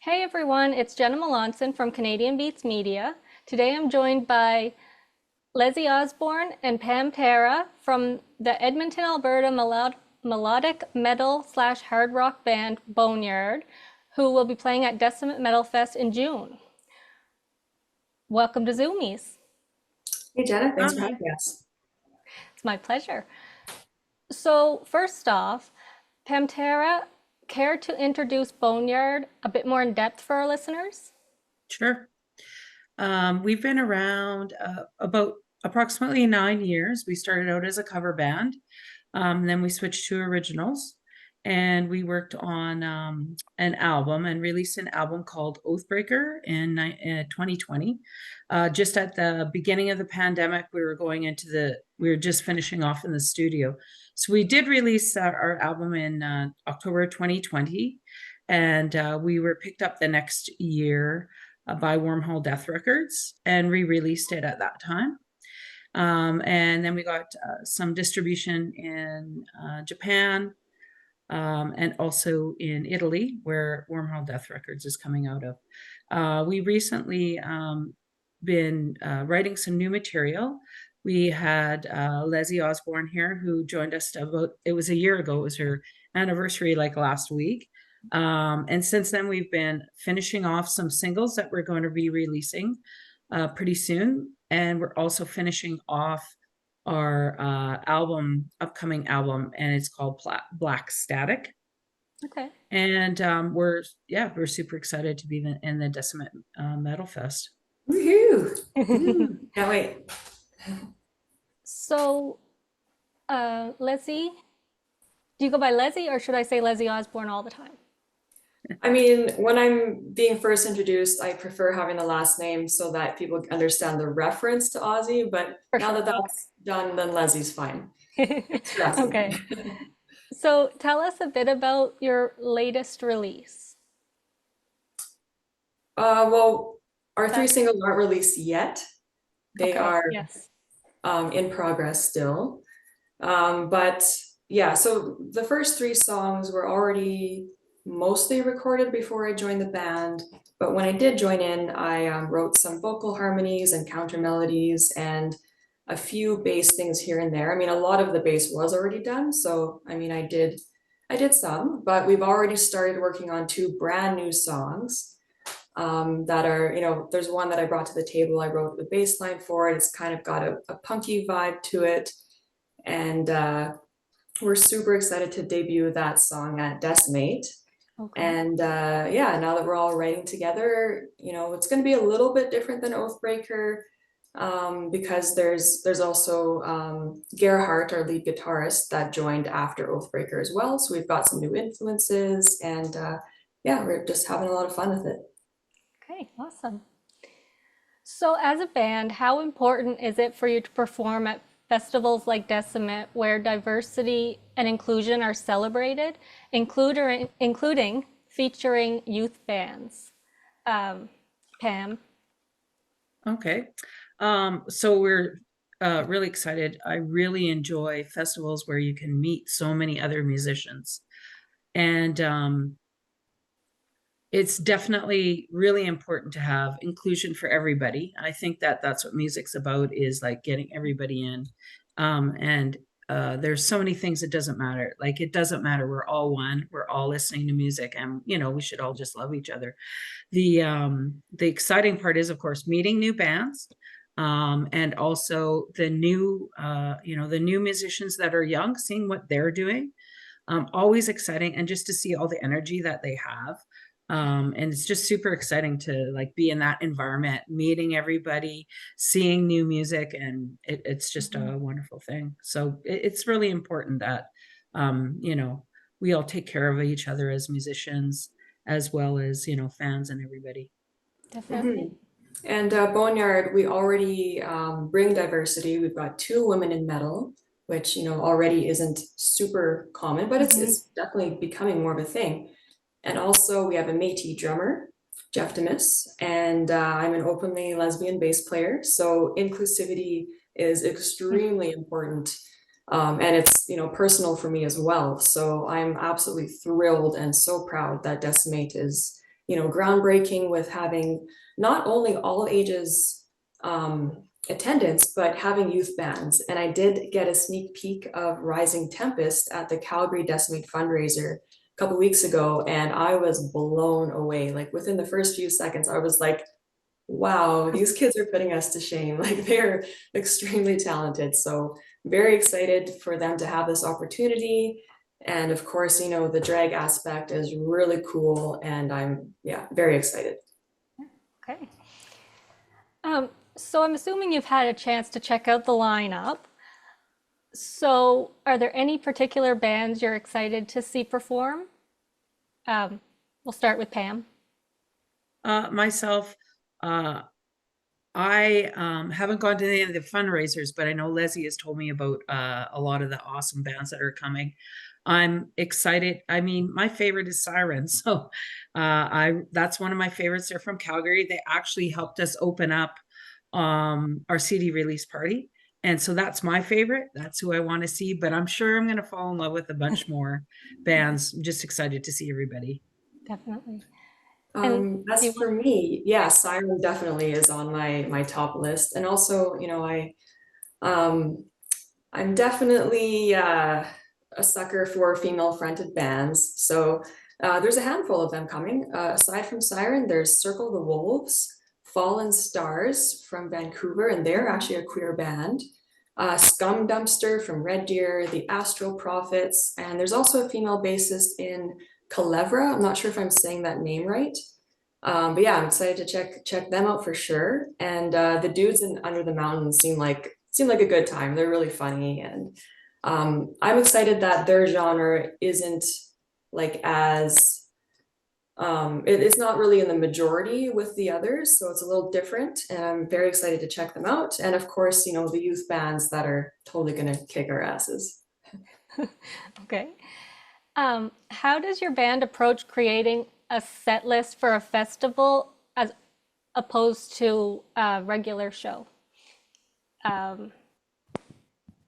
Hey everyone, it's Jenna Melanson from Canadian Beats Media. Today I'm joined by Lezzy Osbourne and Pamtera from the Edmonton, Alberta melodic metal slash hard rock band Boneyard, who will be playing at Decimate Metalfest in June. Welcome to Zoomies. Hey Jenna, thanks for Hi. having us. It's my pleasure. So first off, Pamtera, care to introduce Boneyard a bit more in depth for our listeners? Sure. We've been around about approximately 9 years. We started out as a cover band, then we switched to originals, and we worked on an album and released an album called Oatbreaker in 2020. Just at the beginning of the pandemic, we were just finishing off in the studio. So we did release our album in October 2020, and we were picked up the next year by Wormhole Death Records and re-released it at that time. And then we got some distribution in Japan and also in Italy, where Wormhole Death Records is coming out of. We recently been writing some new material. We had Lezzy Osbourne here, who joined us it was a year ago. It was her anniversary, like last week. And since then, we've been finishing off some singles that we're going to be releasing pretty soon. And we're also finishing off our upcoming album, and it's called Black Static. Okay. And we're super excited to be in the Decimate Metal Fest. Woohoo! Can't wait. So, Lezzy, do you go by Lezzy or should I say Lezzy Osbourne all the time? I mean, when I'm being first introduced, I prefer having the last name so that people understand the reference to Ozzy. But For now sure. that that's done, then Leslie's fine. Thanks for asking. Okay. So tell us a bit about your latest release. Well, our three singles aren't released yet. They Okay. are Yes. in progress still. But yeah, so the first three songs were already mostly recorded before I joined the band. But when I did join in, I wrote some vocal harmonies and counter melodies and a few bass things here and there. I mean, a lot of the bass was already done. So, I mean, I did some, but we've already started working on two brand new songs that are, there's one that I brought to the table. I wrote the bass line for it. It's kind of got a punky vibe to it. And we're super excited to debut that song at Decimate. Okay. And yeah, now that we're all writing together, it's going to be a little bit different than Oathbreaker because there's also Gerhardt, our lead guitarist, that joined after Oathbreaker as well. So we've got some new influences, and yeah, we're just having a lot of fun with it. Okay, awesome. So as a band, how important is it for you to perform at festivals like Decimate where diversity and inclusion are celebrated, including featuring youth bands? Pam? Okay. So we're really excited. I really enjoy festivals where you can meet so many other musicians. And it's definitely really important to have inclusion for everybody. I think that that's what music's about, is like getting everybody in. And there's so many things. It doesn't matter. Like, it doesn't matter. We're all one. We're all listening to music, and we should all just love each other. The exciting part is, of course, meeting new bands, and also the new musicians that are young, seeing what they're doing. Always exciting, and just to see all the energy that they have. And it's just super exciting to like be in that environment, meeting everybody, seeing new music, and it's just a wonderful thing. So it's really important that we all take care of each other as musicians, as well as fans and everybody. Definitely. And Boneyard, we already bring diversity. We've got two women in metal, which already isn't super common, but it's definitely becoming more of a thing. And also we have a Métis drummer, Jeff Demis, and I'm an openly lesbian bass player. So inclusivity is extremely important. And it's personal for me as well. So I'm absolutely thrilled and so proud that Decimate is groundbreaking with having not only all ages attendance, but having youth bands. And I did get a sneak peek of Rising Tempest at the Calgary Decimate fundraiser a couple weeks ago, and I was blown away. Like within the first few seconds, I was like, wow, these kids are putting us to shame. Like they're extremely talented. So very excited for them to have this opportunity. And of course, the drag aspect is really cool. And I'm, very excited. Okay. So I'm assuming you've had a chance to check out the lineup. So are there any particular bands you're excited to see perform? We'll start with Pam. Myself, I haven't gone to any of the fundraisers, but I know Lezzy has told me about a lot of the awesome bands that are coming. I'm excited. I mean, my favorite is Siren. So that's one of my favorites. They're from Calgary. They actually helped us open up our CD release party. And so that's my favorite. That's who I want to see. But I'm sure I'm going to fall in love with a bunch more bands. I'm just excited to see everybody. Definitely. And As for me, Siren definitely is on my top list. And also, I'm definitely a sucker for female fronted bands. So there's a handful of them coming. Aside from Siren, there's Circle the Wolves, Fallen Stars from Vancouver, and they're actually a queer band. Scum Dumpster from Red Deer, the Astral Prophets, and there's also a female bassist in Culebra. I'm not sure if I'm saying that name right. But yeah, I'm excited to check them out for sure. And the dudes in Under the Mountain seem like a good time. They're really funny, and I'm excited that their genre isn't like as it's not really in the majority with the others, so it's a little different, and I'm very excited to check them out. And of course, the youth bands that are totally gonna kick our asses. okay. How does your band approach creating a set list for a festival as opposed to a regular show?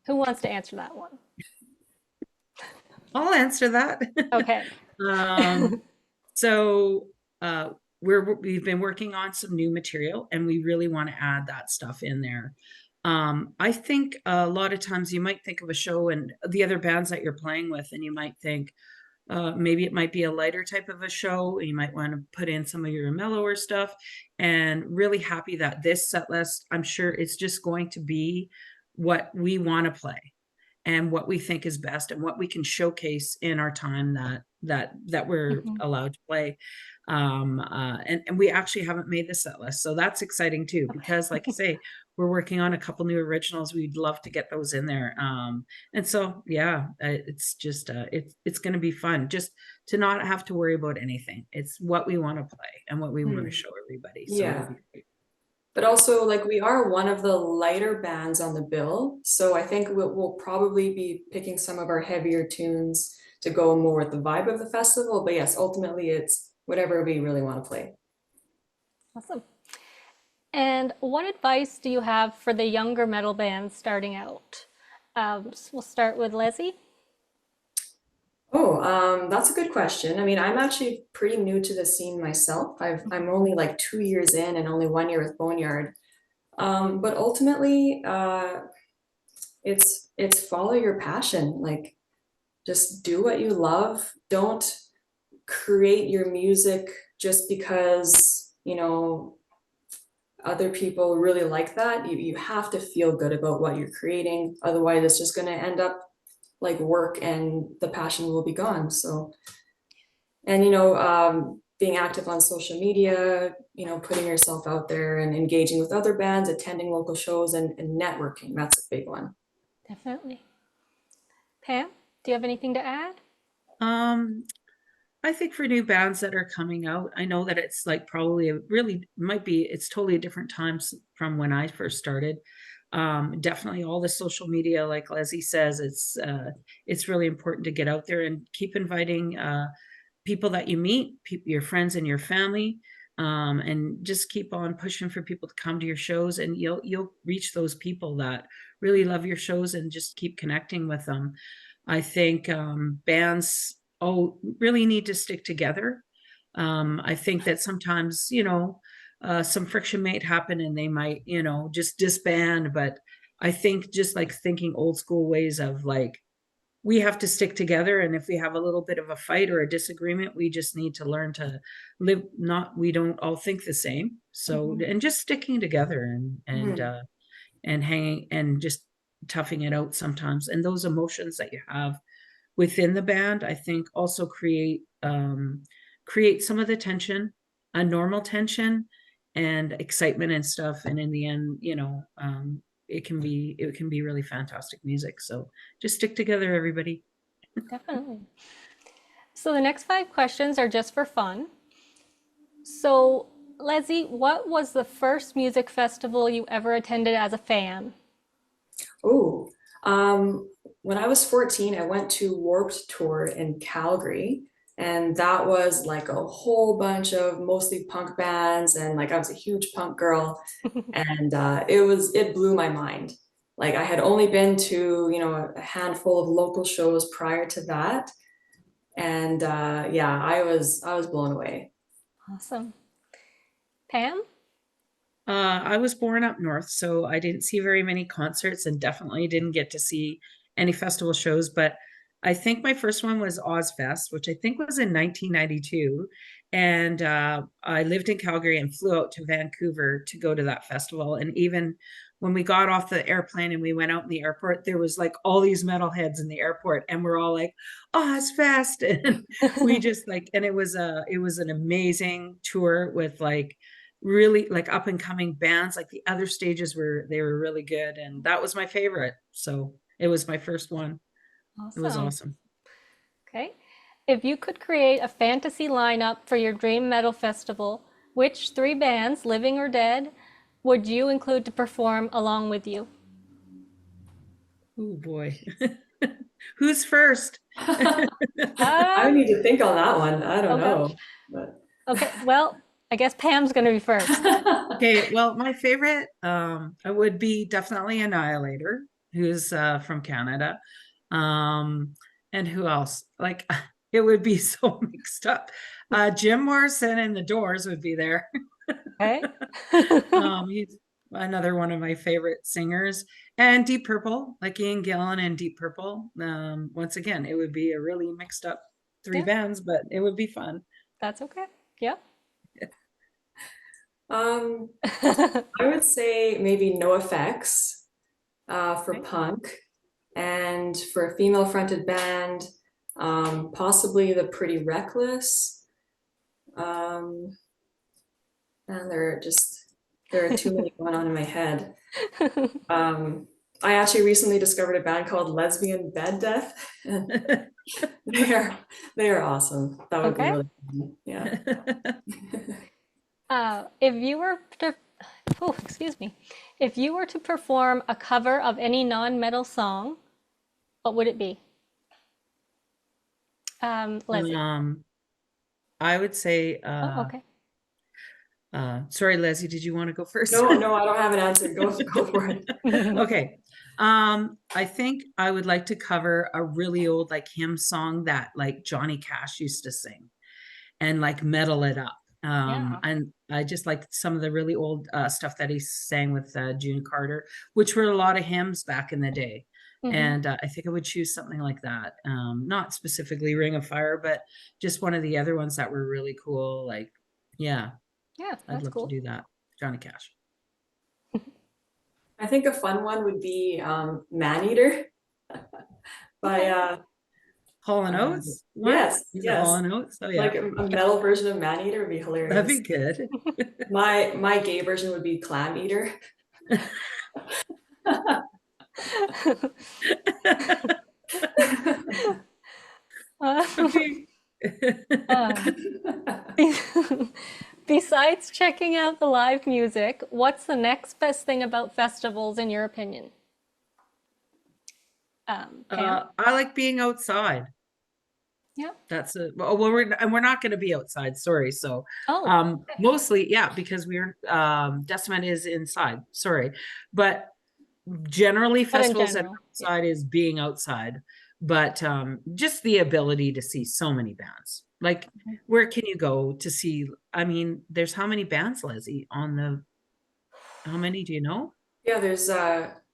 Who wants to answer that one? I'll answer that. Okay. So we've been working on some new material, and we really want to add that stuff in there. I think a lot of times you might think of a show and the other bands that you're playing with, and you might think maybe it might be a lighter type of a show. You might want to put in some of your mellower stuff, and really happy that this set list, I'm sure it's just going to be what we want to play and what we think is best and what we can showcase in our time that we're allowed to play. And we actually haven't made the set list, so that's exciting too, because like I say, we're working on a couple new originals. We'd love to get those in there. And so it's just it's going to be fun just to not have to worry about anything. It's what we want to play and what we want to show everybody. So it'll be great. But also, like, we are one of the lighter bands on the bill, so I think we'll probably be picking some of our heavier tunes to go more with the vibe of the festival. But yes, ultimately it's whatever we really want to play. Awesome. And what advice do you have for the younger metal bands starting out? We'll start with Lezzy. That's a good question. I mean, I'm actually pretty new to the scene myself. I'm only like 2 years in and only 1 year with Boneyard. But ultimately, it's follow your passion. Like, just do what you love. Don't create your music just because, other people really like that. You have to feel good about what you're creating. Otherwise, it's just going to end up like work and the passion will be gone. So, and being active on social media, putting yourself out there and engaging with other bands, attending local shows, and networking, that's a big one. Definitely. Pam, do you have anything to add? I think for new bands that are coming out, I know that it's like probably it's totally a different times from when I first started. Definitely all the social media, like Lezzy says, it's really important to get out there and keep inviting people that you meet, your friends and your family, and just keep on pushing for people to come to your shows, and you'll reach those people that really love your shows, and just keep connecting with them. I think bands really need to stick together. I think that sometimes, some friction might happen and they might, just disband. But I think just like thinking old school ways of like, we have to stick together. And if we have a little bit of a fight or a disagreement, we just need to learn to live, we don't all think the same. So, and just sticking together and hanging and just toughing it out sometimes. And those emotions that you have within the band, I think also create some of the tension, a normal tension and excitement and stuff. And in the end, it can be really fantastic music. So just stick together, everybody. Definitely. So the next 5 questions are just for fun. So, Lezzy, what was the first music festival you ever attended as a fan? Oh, when I was 14, I went to Warped Tour in Calgary, and that was like a whole bunch of mostly punk bands, and like I was a huge punk girl, and it blew my mind. Like I had only been to, a handful of local shows prior to that, and yeah, I was blown away. Awesome. Pam? I was born up north, so I didn't see very many concerts and definitely didn't get to see any festival shows. But I think my first one was Ozfest, which I think was in 1992. And I lived in Calgary and flew out to Vancouver to go to that festival. And even when we got off the airplane and we went out in the airport, there was like all these metalheads in the airport, and we're all like, Ozfest. And we just like, and it was an amazing tour with like really like up and coming bands. Like the other stages were really good, and that was my favorite. So it was my first one. It was Awesome. awesome. Okay. If you could create a fantasy lineup for your dream metal festival, which 3 bands, living or dead, would you include to perform along with you? Oh boy. Who's first? I need to think on that one. I don't Okay. know, but Okay, well, I guess Pam's going to be first. Okay, well, my favorite would be definitely Annihilator, who's from Canada. And who else? Like it would be so mixed up. Jim Morrison and the Doors would be there. Okay. He's another one of my favorite singers. And Deep Purple, like Ian Gillan and Deep Purple. Once again, it would be a really mixed up 3 Yeah, bands, but it would be fun. that's okay. Yep. um, I would say maybe No Effects for Okay. punk, and for a female fronted band, possibly the Pretty Reckless. And there are too many going on in my head. I actually recently discovered a band called Lesbian Bed Death, and they are awesome. That would be Okay. really fun. Yeah. If you were to, oh, excuse me, if you were to perform a cover of any non-metal song, what would it be? Lezzy. I would say Oh, okay. sorry, Lezzy, did you want to go first? No, I don't have an answer. Go for it. Okay. I think I would like to cover a really old like hymn song that like Johnny Cash used to sing and like metal it up. Yeah. And I just like some of the really old stuff that he sang with June Carter, which were a lot of hymns back in the day. And I think I would choose something like that. Not specifically Ring of Fire, but just one of the other ones that were really cool. Like, yeah, Yeah, I'd that's love to cool. do that. Johnny Cash. I think a fun one would be Maneater by Hall and Oates? What? yes, Is it Hall yes. and Oates? Oh yeah. Like a metal version of Maneater would be hilarious. That'd be good. My gay version would be Clam Eater. Okay. Besides checking out the live music, what's the next best thing about festivals in your opinion? Pam? I like being outside. Yeah. That's it. Well, we're not going to be outside. Sorry. So, Oh, mostly, yeah, because Decimate is inside. Sorry, but generally but in festivals that are general. Yeah. outside is being outside. but just the ability to see so many bands. Like, where can you go to see? I mean, there's how many bands, Lezzy, on the, how many do you know? Yeah, there's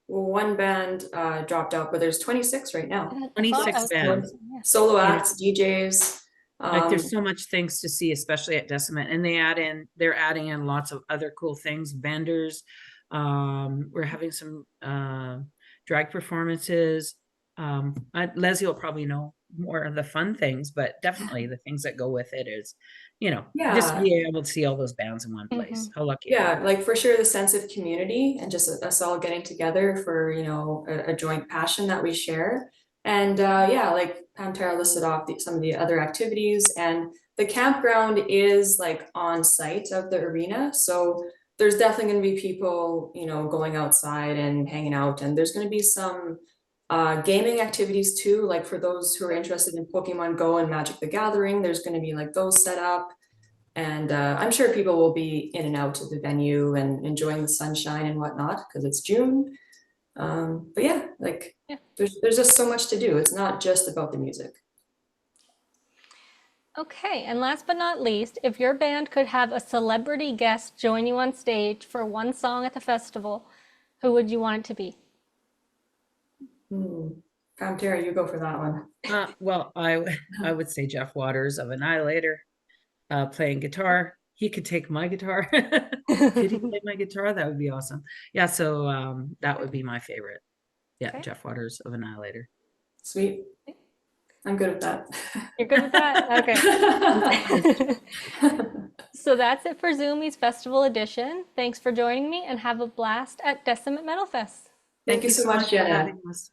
one band dropped out, but there's 26 right now. I thought 26 I was bands. yeah. Solo You know, acts, DJs. like there's so much things to see, especially at Decimate, and they're adding in lots of other cool things, vendors. We're having some drag performances. Leslie will probably know more of the fun things, but definitely the things that go with it is, just Yeah, being able to see all those bands in one place. How lucky are yeah, you? like for sure the sense of community and just us all getting together for, a joint passion that we share. And yeah, like Pamtera listed off some of the other activities, and the campground is like on site of the arena. So there's definitely going to be people, going outside and hanging out. And there's going to be some gaming activities too, like for those who are interested in Pokemon Go and Magic the Gathering, there's going to be like those set up. And I'm sure people will be in and out of the venue and enjoying the sunshine and whatnot because it's June. But yeah, like Yeah. there's just so much to do. It's not just about the music. Okay, and last but not least, if your band could have a celebrity guest join you on stage for one song at the festival, who would you want it to be? Pamtera, you go for that one. Well, I would say Jeff Waters of Annihilator, playing guitar. He could take my guitar. Could he play my guitar? That would be awesome. Yeah, so that would be my favorite. Yeah, Okay. Jeff Waters of Annihilator. Sweet. I'm good with that. You're good with that? Okay. So that's it for Zoomies Festival Edition. Thanks for joining me and have a blast at Decimate Metalfest. Thank you so much, for Jenna. having us.